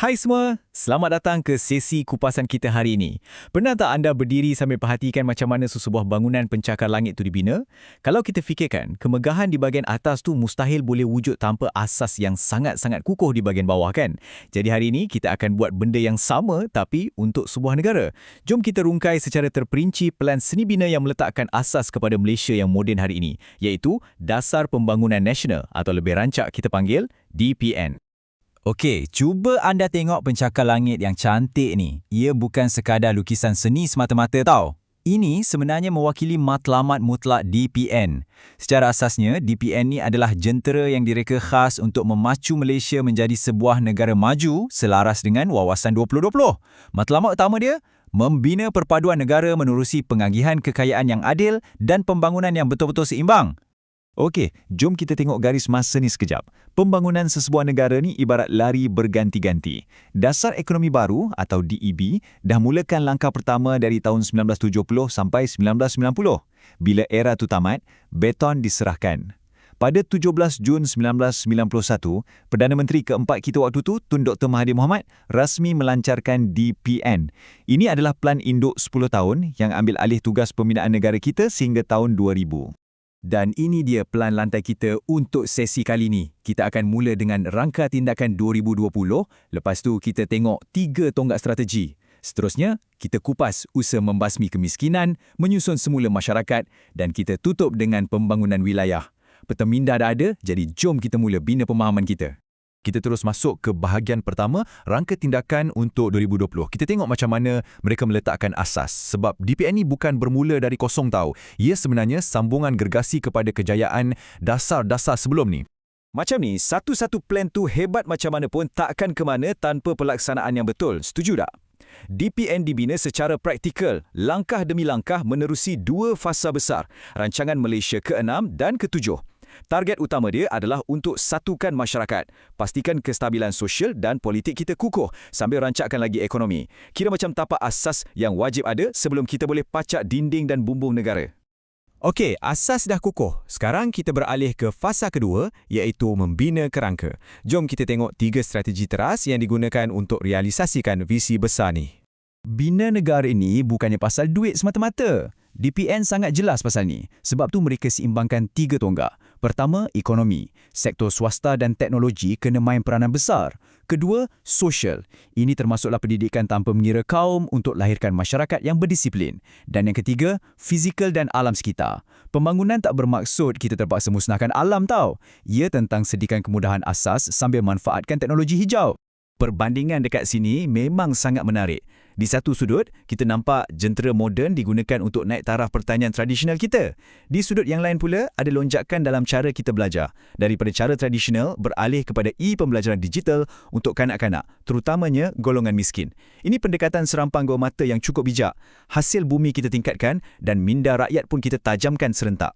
Hai semua, selamat datang ke sesi kupasan kita hari ini. Pernah tak anda berdiri sambil perhatikan macam mana sesebuah bangunan pencakar langit tu dibina? Kalau kita fikirkan, kemegahan di bahagian atas tu mustahil boleh wujud tanpa asas yang sangat-sangat kukuh di bahagian bawah kan? Jadi hari ini kita akan buat benda yang sama tapi untuk sebuah negara. Jom kita rungkai secara terperinci pelan seni bina yang meletakkan asas kepada Malaysia yang moden hari ini, iaitu Dasar Pembangunan Nasional atau lebih rancak kita panggil DPN. Okey, cuba anda tengok pencakar langit yang cantik ni. Ia bukan sekadar lukisan seni semata-mata tau. Ini sebenarnya mewakili matlamat mutlak DPN. Secara asasnya, DPN ni adalah jentera yang direka khas untuk memacu Malaysia menjadi sebuah negara maju selaras dengan Wawasan 2020. Matlamat utama dia, membina perpaduan negara menerusi pengagihan kekayaan yang adil dan pembangunan yang betul-betul seimbang. Okey, jom kita tengok garis masa ni sekejap. Pembangunan sesebuah negara ni ibarat lari berganti-ganti. Dasar Ekonomi Baru atau DEB dah mulakan langkah pertama dari tahun 1970 sampai 1990. Bila era tu tamat, beton diserahkan. Pada 17 Jun 1991, Perdana Menteri keempat kita waktu tu, Tun Dr. Mahathir Mohamad, rasmi melancarkan DPN. Ini adalah Plan Induk 10 tahun yang ambil alih tugas pembinaan negara kita sehingga tahun 2000. Dan ini dia pelan lantai kita untuk sesi kali ini. Kita akan mula dengan rangka tindakan 2020, lepas tu kita tengok 3 tonggak strategi. Seterusnya, kita kupas usaha membasmi kemiskinan, menyusun semula masyarakat dan kita tutup dengan pembangunan wilayah. Peta minda dah ada, jadi jom kita mula bina pemahaman kita. Kita terus masuk ke bahagian pertama, rangka tindakan untuk 2020. Kita tengok macam mana mereka meletakkan asas. Sebab DPN ni bukan bermula dari kosong tau. Ia sebenarnya sambungan gergasi kepada kejayaan dasar-dasar sebelum ni. Macam ni, satu-satu plan tu hebat macam mana pun takkan ke mana tanpa pelaksanaan yang betul. Setuju tak? DPN dibina secara praktikal, langkah demi langkah menerusi 2 fasa besar, Rancangan Malaysia ke-6 dan ke-7. Target utama dia adalah untuk satukan masyarakat, pastikan kestabilan sosial dan politik kita kukuh sambil rancakkan lagi ekonomi. Kira macam tapak asas yang wajib ada sebelum kita boleh pacak dinding dan bumbung negara. Okey, asas dah kukuh. Sekarang kita beralih ke fasa kedua, iaitu membina kerangka. Jom kita tengok 3 strategi teras yang digunakan untuk realisasikan visi besar ni. Bina negara ini bukannya pasal duit semata-mata. DPN sangat jelas pasal ni. Sebab tu mereka seimbangkan 3 tonggak. Pertama, ekonomi. Sektor swasta dan teknologi kena main peranan besar. Kedua, sosial. Ini termasuklah pendidikan tanpa mengira kaum untuk lahirkan masyarakat yang berdisiplin. Dan yang ketiga, fizikal dan alam sekitar. Pembangunan tak bermaksud kita terpaksa musnahkan alam tau. Ia tentang sediakan kemudahan asas sambil manfaatkan teknologi hijau. Perbandingan dekat sini memang sangat menarik. Di satu sudut, kita nampak jentera moden digunakan untuk naik taraf pertanian tradisional kita. Di sudut yang lain pula, ada lonjakan dalam cara kita belajar. Daripada cara tradisional, beralih kepada e-pembelajaran digital untuk kanak-kanak, terutamanya golongan miskin. Ini pendekatan serampang gua mata yang cukup bijak. Hasil bumi kita tingkatkan dan minda rakyat pun kita tajamkan serentak.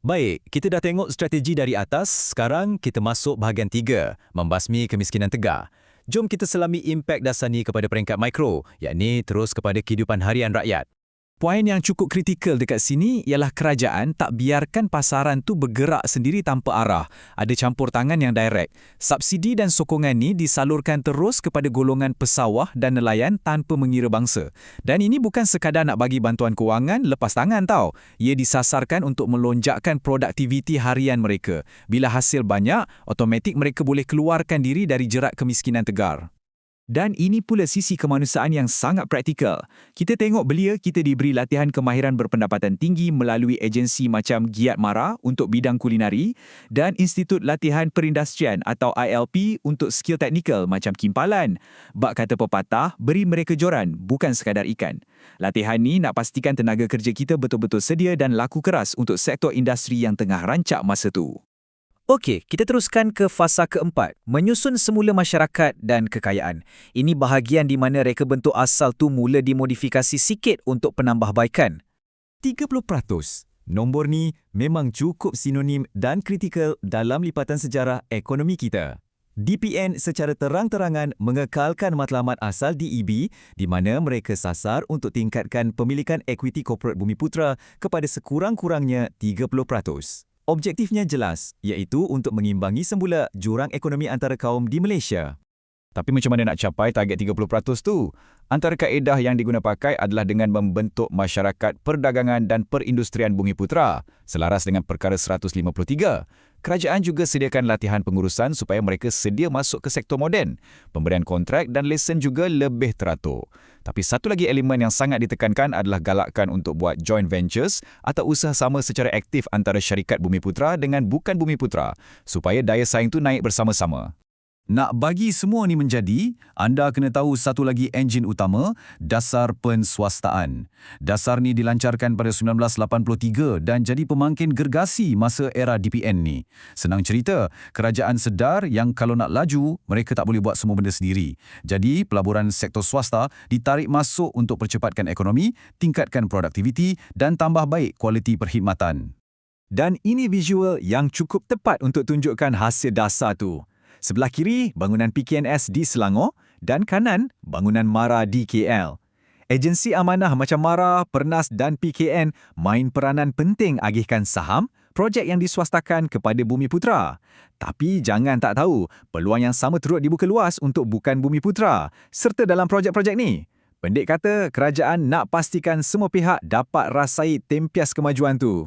Baik, kita dah tengok strategi dari atas. Sekarang kita masuk bahagian 3, membasmi kemiskinan tegar. Jom kita selami impak dasar ni kepada peringkat mikro, yakni terus kepada kehidupan harian rakyat. Poin yang cukup kritikal dekat sini ialah kerajaan tak biarkan pasaran tu bergerak sendiri tanpa arah. Ada campur tangan yang direct. Subsidi dan sokongan ni disalurkan terus kepada golongan pesawah dan nelayan tanpa mengira bangsa. Dan ini bukan sekadar nak bagi bantuan kewangan lepas tangan tau. Ia disasarkan untuk melonjakkan produktiviti harian mereka. Bila hasil banyak, automatik mereka boleh keluarkan diri dari jerat kemiskinan tegar. Dan ini pula sisi kemanusiaan yang sangat praktikal. Kita tengok belia kita diberi latihan kemahiran berpendapatan tinggi melalui agensi macam Giat Mara untuk bidang kulinari dan Institut Latihan Perindustrian atau ILP untuk skill teknikal macam kimpalan. Bak kata pepatah, beri mereka joran, bukan sekadar ikan. Latihan ni nak pastikan tenaga kerja kita betul-betul sedia dan laku keras untuk sektor industri yang tengah rancak masa tu. Okey, kita teruskan ke fasa keempat, menyusun semula masyarakat dan kekayaan. Ini bahagian di mana reka bentuk asal tu mula dimodifikasi sikit untuk penambahbaikan. 30%. Nombor ni memang cukup sinonim dan kritikal dalam lipatan sejarah ekonomi kita. DPN secara terang-terangan mengekalkan matlamat asal DEB di mana mereka sasar untuk tingkatkan pemilikan ekwiti korporat Bumiputera kepada sekurang-kurangnya 30%. Objektifnya jelas, iaitu untuk mengimbangi semula jurang ekonomi antara kaum di Malaysia. Tapi macam mana nak capai target 30% tu? Antara kaedah yang diguna pakai adalah dengan membentuk Masyarakat Perdagangan dan Perindustrian Bumiputera, selaras dengan Perkara 153. Kerajaan juga sediakan latihan pengurusan supaya mereka sedia masuk ke sektor moden. Pemberian kontrak dan lesen juga lebih teratur. Tapi satu lagi elemen yang sangat ditekankan adalah galakkan untuk buat joint ventures atau usaha sama secara aktif antara syarikat Bumiputera dengan bukan Bumiputera, supaya daya saing tu naik bersama-sama. Nak bagi semua ni menjadi, anda kena tahu satu lagi enjin utama, dasar penswastaan. Dasar ni dilancarkan pada 1983 dan jadi pemangkin gergasi masa era DPN ni. Senang cerita, kerajaan sedar yang kalau nak laju, mereka tak boleh buat semua benda sendiri. Jadi, pelaburan sektor swasta ditarik masuk untuk percepatkan ekonomi, tingkatkan produktiviti dan tambah baik kualiti perkhidmatan. Dan ini visual yang cukup tepat untuk tunjukkan hasil dasar tu. Sebelah kiri, bangunan PKNS di Selangor dan kanan, bangunan MARA di KL. Agensi amanah macam MARA, Pernas dan PKN main peranan penting agihkan saham, projek yang diswastakan kepada Bumiputera. Tapi jangan tak tahu, peluang yang sama turut dibuka luas untuk bukan Bumiputera serta dalam projek-projek ni. Pendek kata, kerajaan nak pastikan semua pihak dapat rasai tempias kemajuan tu.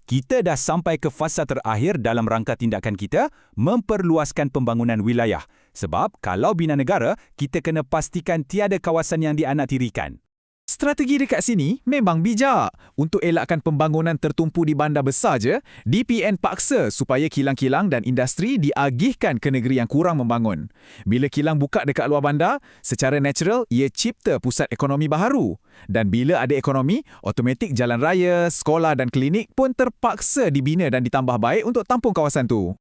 Kita dah sampai ke fasa terakhir dalam rangka tindakan kita, memperluaskan pembangunan wilayah. Sebab kalau bina negara, kita kena pastikan tiada kawasan yang dianaktirikan. Strategi dekat sini memang bijak. Untuk elakkan pembangunan tertumpu di bandar besar je, DPN paksa supaya kilang-kilang dan industri diagihkan ke negeri yang kurang membangun. Bila kilang buka dekat luar bandar, secara natural ia cipta pusat ekonomi baharu. Dan bila ada ekonomi, automatik jalan raya, sekolah dan klinik pun terpaksa dibina dan ditambah baik untuk tampung kawasan tu.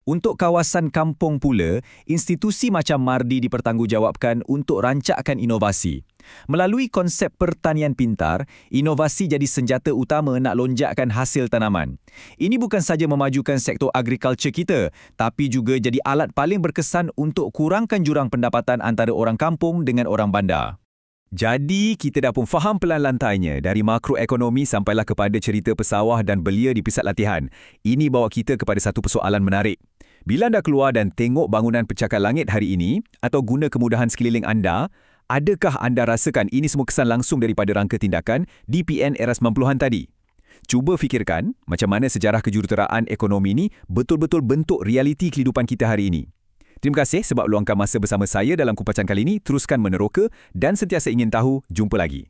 Untuk kawasan kampung pula, institusi macam MARDI dipertanggungjawabkan untuk rancakkan inovasi. Melalui konsep pertanian pintar, inovasi jadi senjata utama nak lonjakkan hasil tanaman. Ini bukan saja memajukan sektor agrikultur kita, tapi juga jadi alat paling berkesan untuk kurangkan jurang pendapatan antara orang kampung dengan orang bandar. Jadi, kita dah pun faham pelan lantainya dari makroekonomi sampailah kepada cerita pesawah dan belia di pusat latihan. Ini bawa kita kepada satu persoalan menarik. Bila anda keluar dan tengok bangunan pencakar langit hari ini atau guna kemudahan sekeliling anda, adakah anda rasakan ini semua kesan langsung daripada rangka tindakan DPN era 90-an tadi? Cuba fikirkan macam mana sejarah kejuruteraan ekonomi ini betul-betul bentuk realiti kehidupan kita hari ini. Terima kasih sebab luangkan masa bersama saya dalam kupacan kali ini. Teruskan meneroka dan sentiasa ingin tahu. Jumpa lagi.